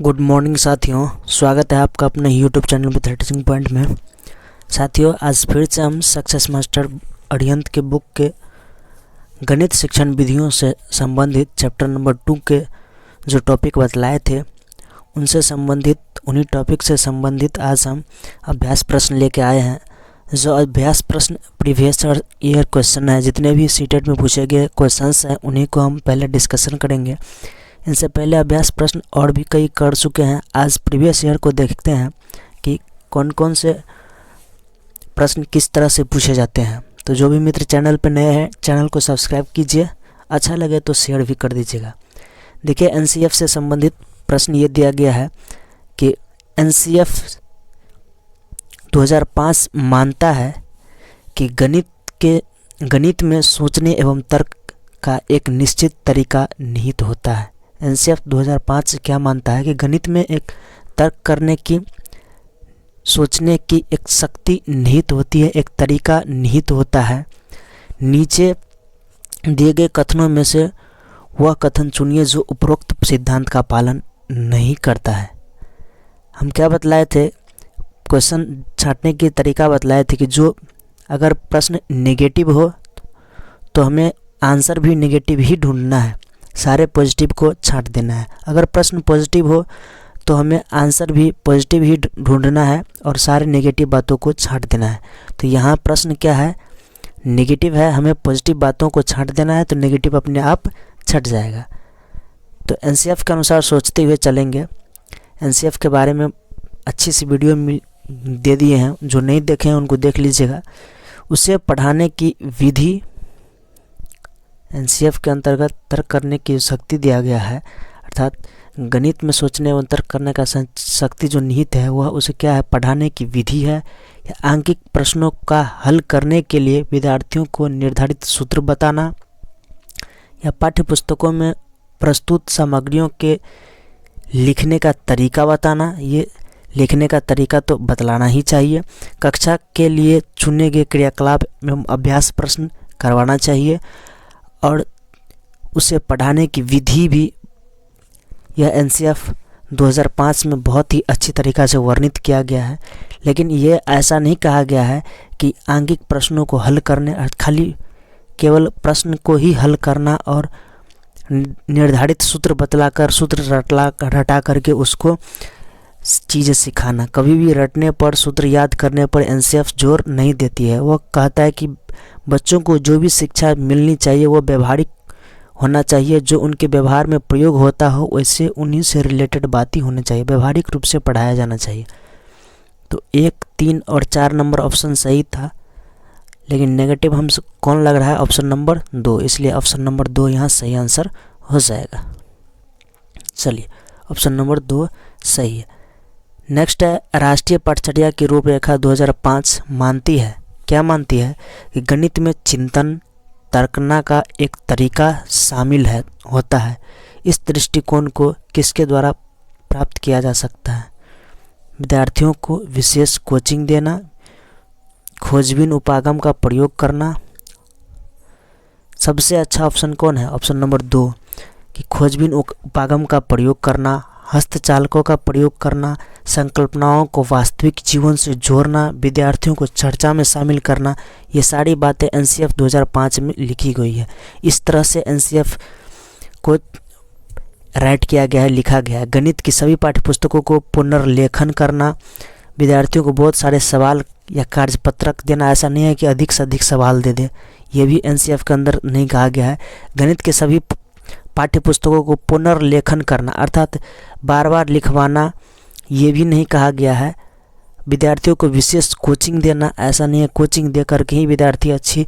Good morning साथियों, स्वागत है आपका अपने यूट्यूब चैनल मैथमेटिक्स पॉइंट में। साथियों, आज फिर से हम सक्सेस मास्टर अरिहंत के बुक के गणित शिक्षण विधियों से संबंधित चैप्टर नंबर 2 के जो टॉपिक बतलाए थे उनसे संबंधित उन्हीं टॉपिक से संबंधित आज हम अभ्यास प्रश्न लेके आए हैं। जो अभ्यास प्रश्न प्रीवियस ईयर क्वेश्चन है, जितने भी सीटेट में पूछे गए क्वेश्चंस हैं उन्हीं को हम पहले डिस्कशन करेंगे। इनसे पहले अभ्यास प्रश्न और भी कई कर चुके हैं। आज प्रीवियस ईयर को देखते हैं कि कौन कौन से प्रश्न किस तरह से पूछे जाते हैं। तो जो भी मित्र चैनल पर नए हैं, चैनल को सब्सक्राइब कीजिए, अच्छा लगे तो शेयर भी कर दीजिएगा। देखिए, एनसीएफ से संबंधित प्रश्न ये दिया गया है कि एनसीएफ 2005 मानता है कि गणित में सोचने एवं तर्क का एक निश्चित तरीका निहित होता है। एनसीएफ 2005 क्या मानता है कि गणित में एक तर्क करने की, सोचने की एक शक्ति निहित होती है, एक तरीका निहित होता है। नीचे दिए गए कथनों में से वह कथन चुनिए जो उपरोक्त सिद्धांत का पालन नहीं करता है। हम क्या बतलाए थे, क्वेश्चन छांटने की तरीका बतलाए थे कि जो अगर प्रश्न नेगेटिव हो तो हमें आंसर भी नेगेटिव ही ढूंढना है, सारे पॉजिटिव को छांट देना है। अगर प्रश्न पॉजिटिव हो तो हमें आंसर भी पॉजिटिव ही ढूंढना है और सारे नेगेटिव बातों को छांट देना है। तो यहाँ प्रश्न क्या है, नेगेटिव है, हमें पॉजिटिव बातों को छांट देना है, तो नेगेटिव अपने आप छट जाएगा। तो एनसीएफ के अनुसार सोचते हुए चलेंगे। एनसीएफ के बारे में अच्छी सी वीडियो दे दिए हैं, जो नहीं देखे हैं उनको देख लीजिएगा। उसे पढ़ाने की विधि, एनसीएफ के अंतर्गत तर्क करने की शक्ति दिया गया है, अर्थात गणित में सोचने एवं तर्क करने का शक्ति जो निहित है वह उसे क्या है, पढ़ाने की विधि है। या आंकिक प्रश्नों का हल करने के लिए विद्यार्थियों को निर्धारित सूत्र बताना, या पाठ्य पुस्तकों में प्रस्तुत सामग्रियों के लिखने का तरीका बताना। ये लिखने का तरीका तो बतलाना ही चाहिए। कक्षा के लिए चुने गए क्रियाकलाप एवं अभ्यास प्रश्न करवाना चाहिए और उसे पढ़ाने की विधि भी यह एनसीएफ 2005 में बहुत ही अच्छी तरीक़ा से वर्णित किया गया है। लेकिन ये ऐसा नहीं कहा गया है कि आंगिक प्रश्नों को हल करने, खाली केवल प्रश्न को ही हल करना और निर्धारित सूत्र बतलाकर, सूत्र रटा करके उसको चीज़ें सिखाना। कभी भी रटने पर, सूत्र याद करने पर एनसीएफ जोर नहीं देती है। वह कहता है कि बच्चों को जो भी शिक्षा मिलनी चाहिए वो व्यवहारिक होना चाहिए, जो उनके व्यवहार में प्रयोग होता हो वैसे उन्हीं से रिलेटेड बात ही होनी चाहिए, व्यवहारिक रूप से पढ़ाया जाना चाहिए। तो 1, 3 और 4 नंबर ऑप्शन सही था, लेकिन नेगेटिव हम कौन लग रहा है, ऑप्शन नंबर 2, इसलिए ऑप्शन नंबर 2 यहाँ सही आंसर हो जाएगा। चलिए, ऑप्शन नंबर 2 सही है। नेक्स्ट है, राष्ट्रीय पाठ्यचर्या की रूपरेखा 2005 मानती है, क्या मानती है कि गणित में चिंतन, तर्कना का एक तरीका शामिल होता है। इस दृष्टिकोण को किसके द्वारा प्राप्त किया जा सकता है? विद्यार्थियों को विशेष कोचिंग देना, खोजबीन उपागम का प्रयोग करना। सबसे अच्छा ऑप्शन कौन है? ऑप्शन नंबर 2 कि खोजबीन उपागम का प्रयोग करना, हस्तचालकों का प्रयोग करना, संकल्पनाओं को वास्तविक जीवन से जोड़ना, विद्यार्थियों को चर्चा में शामिल करना। ये सारी बातें एनसीएफ 2005 में लिखी गई है। इस तरह से एनसीएफ को राइट किया गया है, लिखा गया है। गणित की सभी पाठ्यपुस्तकों को पुनर्लेखन करना, विद्यार्थियों को बहुत सारे सवाल या कार्यपत्रक देना। ऐसा नहीं है कि अधिक से अधिक सवाल दे दे, ये भी एनसीएफ के अंदर नहीं कहा गया है। गणित के सभी पाठ्यपुस्तकों को पुनर्लेखन करना अर्थात बार बार लिखवाना, ये भी नहीं कहा गया है। विद्यार्थियों को विशेष कोचिंग देना, ऐसा नहीं है कोचिंग दे करके ही विद्यार्थी अच्छी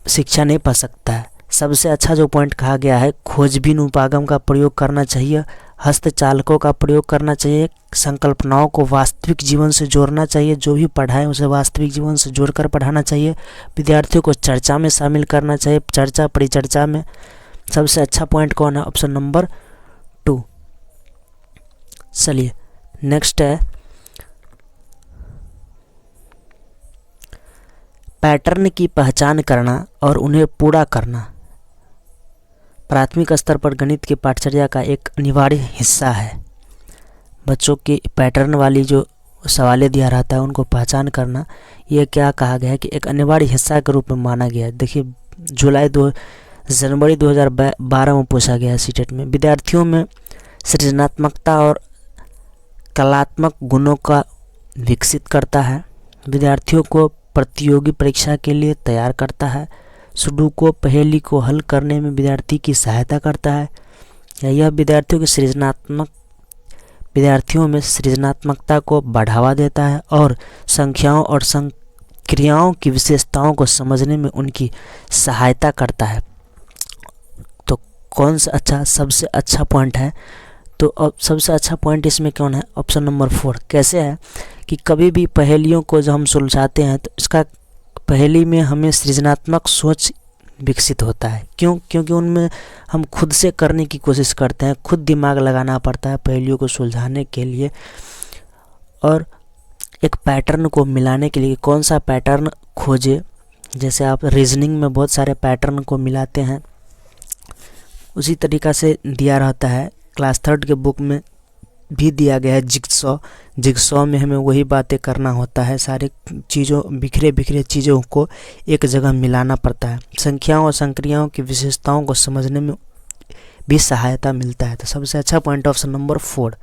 शिक्षा नहीं पा सकता है। सबसे अच्छा जो पॉइंट कहा गया है, खोजबीन उपागम का प्रयोग करना चाहिए, हस्तचालकों का प्रयोग करना चाहिए, संकल्पनाओं को वास्तविक जीवन से जोड़ना चाहिए, जो भी पढ़ाएं उसे वास्तविक जीवन से जोड़कर पढ़ाना चाहिए, विद्यार्थियों को चर्चा में शामिल करना चाहिए, चर्चा परिचर्चा में। सबसे अच्छा पॉइंट कौन है? Option number 2। चलिए, नेक्स्ट है, पैटर्न की पहचान करना और उन्हें पूरा करना। प्राथमिक स्तर पर गणित की पाठचर्या का एक अनिवार्य हिस्सा है। बच्चों की पैटर्न वाली जो सवालें दिया रहता है उनको पहचान करना, ये क्या कहा गया है कि एक अनिवार्य हिस्सा के रूप में माना गया है। देखिए जनवरी 2012 में पूछा गया है सीटेट में। विद्यार्थियों में सृजनात्मकता और कलात्मक गुणों का विकसित करता है, विद्यार्थियों को प्रतियोगी परीक्षा के लिए तैयार करता है, सुडोकू पहेली को हल करने में विद्यार्थी की सहायता करता है, या यह विद्यार्थियों में सृजनात्मकता को बढ़ावा देता है और संख्याओं और क्रियाओं की विशेषताओं को समझने में उनकी सहायता करता है। तो कौन सा सबसे अच्छा पॉइंट है? तो अब सबसे अच्छा पॉइंट इसमें कौन है? Option number 4। कैसे है कि कभी भी पहेलियों को जब हम सुलझाते हैं तो इसका पहेली में हमें सृजनात्मक सोच विकसित होता है। क्यों? क्योंकि उनमें हम खुद से करने की कोशिश करते हैं, खुद दिमाग लगाना पड़ता है पहेलियों को सुलझाने के लिए, और एक पैटर्न को मिलाने के लिए कौन सा पैटर्न खोजे। जैसे आप रीजनिंग में बहुत सारे पैटर्न को मिलाते हैं, उसी तरीक़ा से दिया रहता है। क्लास 3 के बुक में भी दिया गया है जिगसॉ में हमें वही बातें करना होता है। सारे बिखरे चीज़ों को एक जगह मिलाना पड़ता है। संख्याओं और संक्रियाओं की विशेषताओं को समझने में भी सहायता मिलता है। तो सबसे अच्छा पॉइंट ऑप्शन नंबर 4।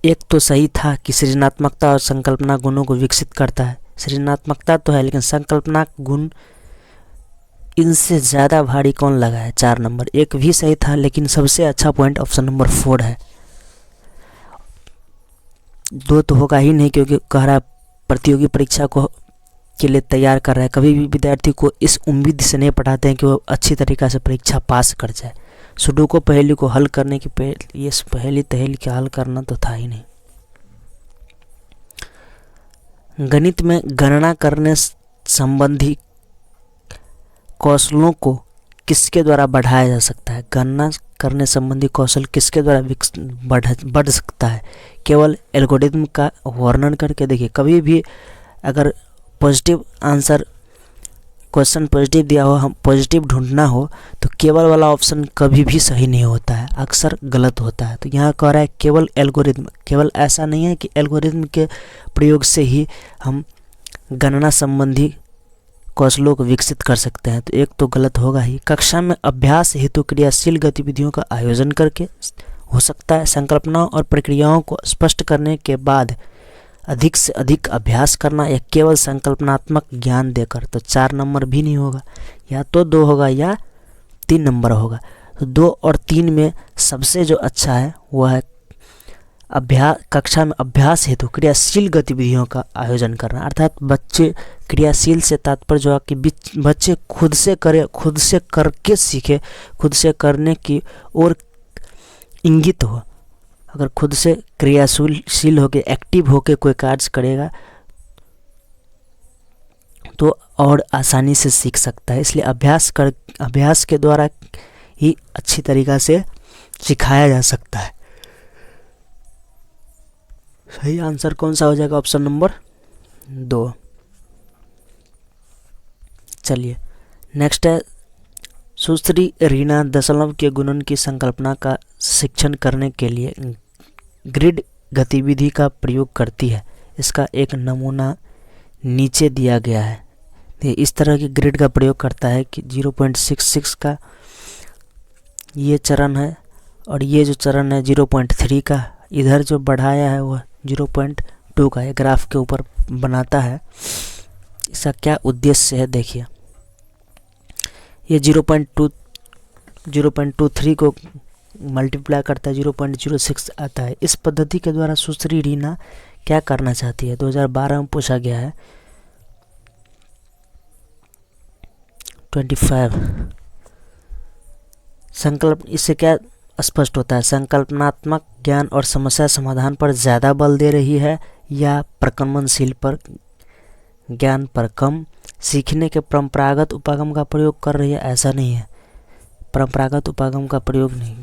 एक तो सही था कि सृजनात्मकता और संकल्पना गुणों को विकसित करता है। सृजनात्मकता तो है, लेकिन संकल्पना गुण इनसे ज़्यादा भारी कौन लगा है? 4 नंबर। एक भी सही था, लेकिन सबसे अच्छा पॉइंट ऑप्शन नंबर 4 है। 2 तो होगा ही नहीं, क्योंकि कह रहा है प्रतियोगी परीक्षा के लिए तैयार कर रहा है। कभी भी विद्यार्थी को इस उम्मीद से नहीं पढ़ाते हैं कि वो अच्छी तरीक़ा से परीक्षा पास कर जाए। सुडोकू पहेली को हल करने की ये पहेली का हल करना तो था ही नहीं। गणित में गणना करने संबंधी कौशलों को किसके द्वारा बढ़ाया जा सकता है? गणना करने संबंधी कौशल किसके द्वारा बढ़ सकता है? केवल एल्गोरिथम का वर्णन करके। देखिए, कभी भी अगर पॉजिटिव आंसर क्वेश्चन पॉजिटिव दिया हो, हम पॉजिटिव ढूंढना हो, तो केवल वाला ऑप्शन कभी भी सही नहीं होता है, अक्सर गलत होता है। तो यहाँ कह रहा है केवल एल्गोरिथम। केवल ऐसा नहीं है कि एल्गोरिथम के प्रयोग से ही हम गणना संबंधी कौशलों को विकसित कर सकते हैं। तो एक तो गलत होगा ही। कक्षा में अभ्यास हेतु क्रियाशील गतिविधियों का आयोजन करके हो सकता है। संकल्पनाओं और प्रक्रियाओं को स्पष्ट करने के बाद अधिक से अधिक अभ्यास करना, या केवल संकल्पनात्मक ज्ञान देकर। तो 4 नंबर भी नहीं होगा, या तो 2 होगा या 3 नंबर होगा। तो 2 और 3 में सबसे जो अच्छा है वह है कक्षा में अभ्यास हेतु क्रियाशील गतिविधियों का आयोजन करना। अर्थात बच्चे क्रियाशील से तात्पर्य जो है कि बच्चे खुद से करे, खुद से करके सीखे, खुद से करने की ओर इंगित हो। अगर खुद से क्रियाशील होकर एक्टिव होकर कोई कार्य करेगा तो और आसानी से सीख सकता है। इसलिए अभ्यास के द्वारा ही अच्छी तरीक़ा से सिखाया जा सकता है। सही आंसर कौन सा हो जाएगा? Option number 2। चलिए नेक्स्ट है, सुश्री रीना दशमलव के गुणन की संकल्पना का शिक्षण करने के लिए ग्रिड गतिविधि का प्रयोग करती है। इसका एक नमूना नीचे दिया गया है। ये इस तरह की ग्रिड का प्रयोग करता है कि 0.66 का ये चरण है, और ये जो चरण है 0.3 का, इधर जो बढ़ाया है वह 0.2 का, ये ग्राफ के ऊपर बनाता है। इसका क्या उद्देश्य है? देखिए, ये 0.23 को मल्टीप्लाई करता है, 0.06 आता है। इस पद्धति के द्वारा सुश्री रीना क्या करना चाहती है? 2012 में पूछा गया है। 25 इससे क्या स्पष्ट होता है? संकल्पनात्मक ज्ञान और समस्या समाधान पर ज़्यादा बल दे रही है, या प्रकर्मशील पर ज्ञान पर कम? सीखने के परंपरागत उपागम का प्रयोग कर रही है? ऐसा नहीं है, परंपरागत उपागम का प्रयोग नहीं।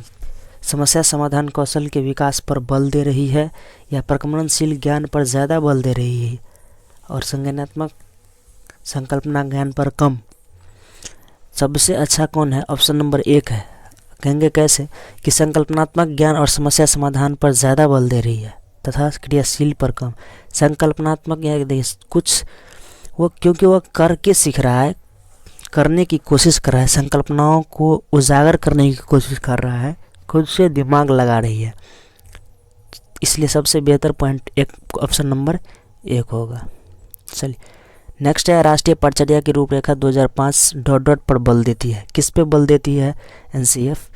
समस्या समाधान कौशल के विकास पर बल दे रही है, या प्रकर्मशील ज्ञान पर ज़्यादा बल दे रही है और संज्ञानात्मक संकल्पना ज्ञान पर कम? सबसे अच्छा कौन है? ऑप्शन नंबर 1 है। कहेंगे कैसे? कि संकल्पनात्मक ज्ञान और समस्या समाधान पर ज़्यादा बल दे रही है तथा क्रियाशील पर कम। संकल्पनात्मक या कुछ वो क्योंकि वह करके सीख रहा है, करने की कोशिश कर रहा है, संकल्पनाओं को उजागर करने की कोशिश कर रहा है, खुद से दिमाग लगा रही है, इसलिए सबसे बेहतर पॉइंट एक ऑप्शन नंबर 1 होगा। चलिए नेक्स्ट है, राष्ट्रीय परीक्षा की रूपरेखा 2005 ... पर बल देती है। किस पे बल देती है? एनसीएफ।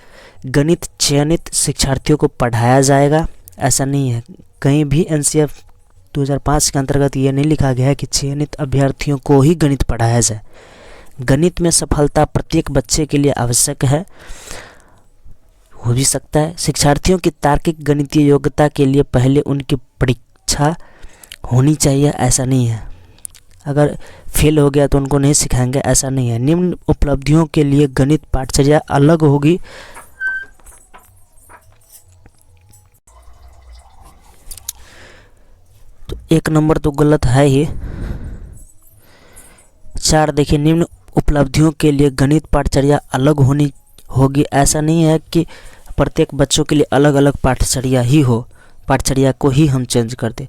गणित चयनित शिक्षार्थियों को पढ़ाया जाएगा, ऐसा नहीं है। कहीं भी एनसीएफ 2005 के अंतर्गत ये नहीं लिखा गया है कि चयनित अभ्यर्थियों को ही गणित पढ़ाया जाए। गणित में सफलता प्रत्येक बच्चे के लिए आवश्यक है, हो भी सकता है। शिक्षार्थियों की तार्किक गणितीय योग्यता के लिए पहले उनकी परीक्षा होनी चाहिए, ऐसा नहीं है। अगर फेल हो गया तो उनको नहीं सिखाएंगे, ऐसा नहीं है। निम्न उपलब्धियों के लिए गणित पाठचर्या अलग होगी। तो 1 नंबर तो गलत है ही। 4 देखिए, निम्न उपलब्धियों के लिए गणित पाठचर्या अलग होनी होगी, ऐसा नहीं है कि प्रत्येक बच्चों के लिए अलग अलग पाठचर्या ही हो, पाठचर्या को ही हम चेंज कर दें।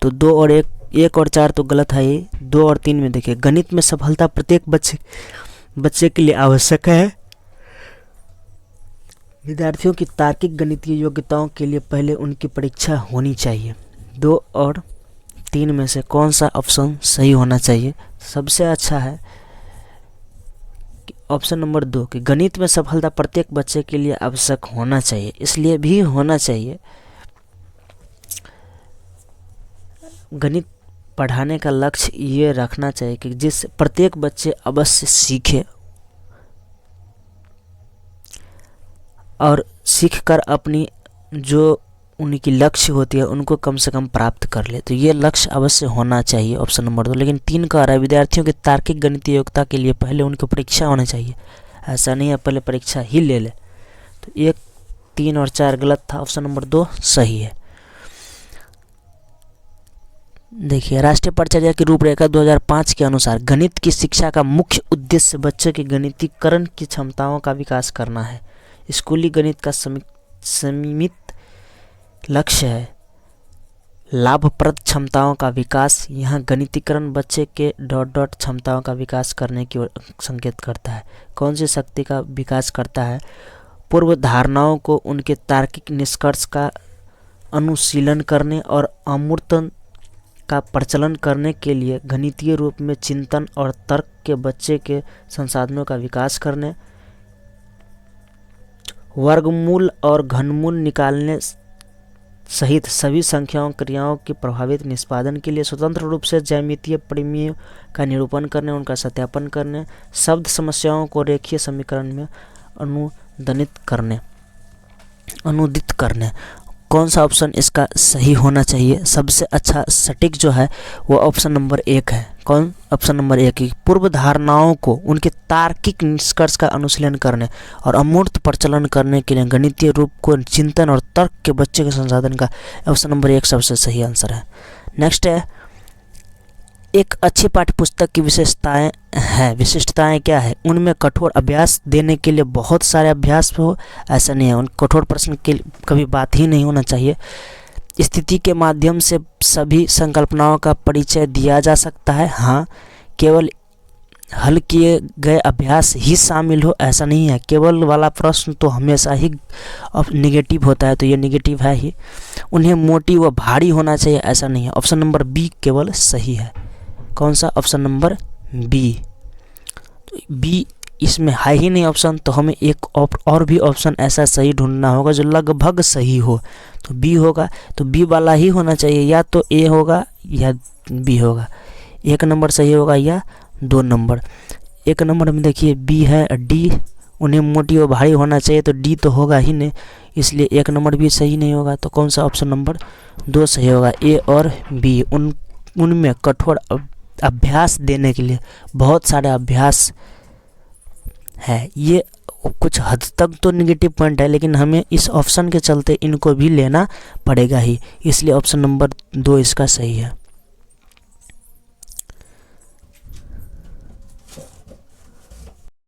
तो 2 और 1 और 4 तो गलत है ही। 2 और 3 में देखिए, गणित में सफलता प्रत्येक बच्चे के लिए आवश्यक है। विद्यार्थियों की तार्किक गणितीय योग्यताओं के लिए पहले उनकी परीक्षा होनी चाहिए। 2 और 3 में से कौन सा ऑप्शन सही होना चाहिए? सबसे अच्छा है ऑप्शन नंबर 2 कि गणित में सफलता प्रत्येक बच्चे के लिए आवश्यक होना चाहिए, इसलिए भी होना चाहिए। गणित पढ़ाने का लक्ष्य ये रखना चाहिए कि जिस प्रत्येक बच्चे अवश्य सीखे और सीखकर अपनी जो उनकी लक्ष्य होती है उनको कम से कम प्राप्त कर ले, तो ये लक्ष्य अवश्य होना चाहिए, ऑप्शन नंबर 2। लेकिन 3 कह रहा है विद्यार्थियों की तार्किक गणितीय योग्यता के लिए पहले उनकी परीक्षा होनी चाहिए, ऐसा नहीं है पहले परीक्षा ही ले ले। तो 1, 3 और 4 गलत था, ऑप्शन नंबर 2 सही है। देखिए, राष्ट्रीय परीक्षा की रूपरेखा 2005 के अनुसार गणित की शिक्षा का मुख्य उद्देश्य बच्चे के गणितीकरण की क्षमताओं का विकास करना है। स्कूली गणित का सीमित लक्ष्य है लाभप्रद क्षमताओं का विकास। यहाँ गणितीकरण बच्चे के ... क्षमताओं का विकास करने की ओर संकेत करता है। कौन सी शक्ति का विकास करता है? पूर्व धारणाओं को उनके तार्किक निष्कर्ष का अनुशीलन करने और अमूर्तन का प्रचलन करने के लिए गणितीय रूप में चिंतन और तर्क के बच्चे के संसाधनों का विकास करने, वर्गमूल और घनमूल निकालने सहित सभी संख्याओं क्रियाओं के प्रभावित निष्पादन के लिए स्वतंत्र रूप से ज्यामितीय परिमेयों का निरूपण करने, उनका सत्यापन करने, शब्द समस्याओं को रेखीय समीकरण में अनुदित करने। कौन सा ऑप्शन इसका सही होना चाहिए? सबसे अच्छा सटीक जो है वो ऑप्शन नंबर 1 है। कौन? ऑप्शन नंबर 1 की पूर्व धारणाओं को उनके तार्किक निष्कर्ष का अनुशीलन करने और अमूर्त प्रचलन करने के लिए गणितीय रूप को चिंतन और तर्क के बच्चे के संसाधन का, ऑप्शन नंबर 1 सबसे सही आंसर है। नेक्स्ट है, एक अच्छी पाठ्यपुस्तक की विशिष्टताएं क्या है? उनमें कठोर अभ्यास देने के लिए बहुत सारे अभ्यास हो, ऐसा नहीं है। उन कठोर प्रश्न की कभी बात ही नहीं होना चाहिए। स्थिति के माध्यम से सभी संकल्पनाओं का परिचय दिया जा सकता है, हाँ। केवल हल किए गए अभ्यास ही शामिल हो, ऐसा नहीं है। केवल वाला प्रश्न तो हमेशा ही निगेटिव होता है, तो ये निगेटिव है ही। उन्हें मोटी व भारी होना चाहिए, ऐसा नहीं है। ऑप्शन नंबर बी केवल सही है। कौन सा? Option number B. बी इसमें है ही नहीं ऑप्शन, तो हमें एक और भी ऑप्शन ऐसा सही ढूंढना होगा जो लगभग सही हो। तो बी होगा, तो बी वाला ही होना चाहिए, या तो ए होगा या बी होगा। 1 नंबर सही होगा या 2 नंबर। 1 नंबर में देखिए बी है, डी उन्हें मोटी और भारी होना चाहिए, तो डी तो होगा ही नहीं, इसलिए 1 नंबर भी सही नहीं होगा। तो कौन सा? ऑप्शन नंबर 2 सही होगा। ए और बी उनमें कठोर अभ्यास देने के लिए बहुत सारे अभ्यास है। ये कुछ हद तक तो निगेटिव पॉइंट है, लेकिन हमें इस ऑप्शन के चलते इनको भी लेना पड़ेगा ही, इसलिए ऑप्शन नंबर 2 इसका सही है।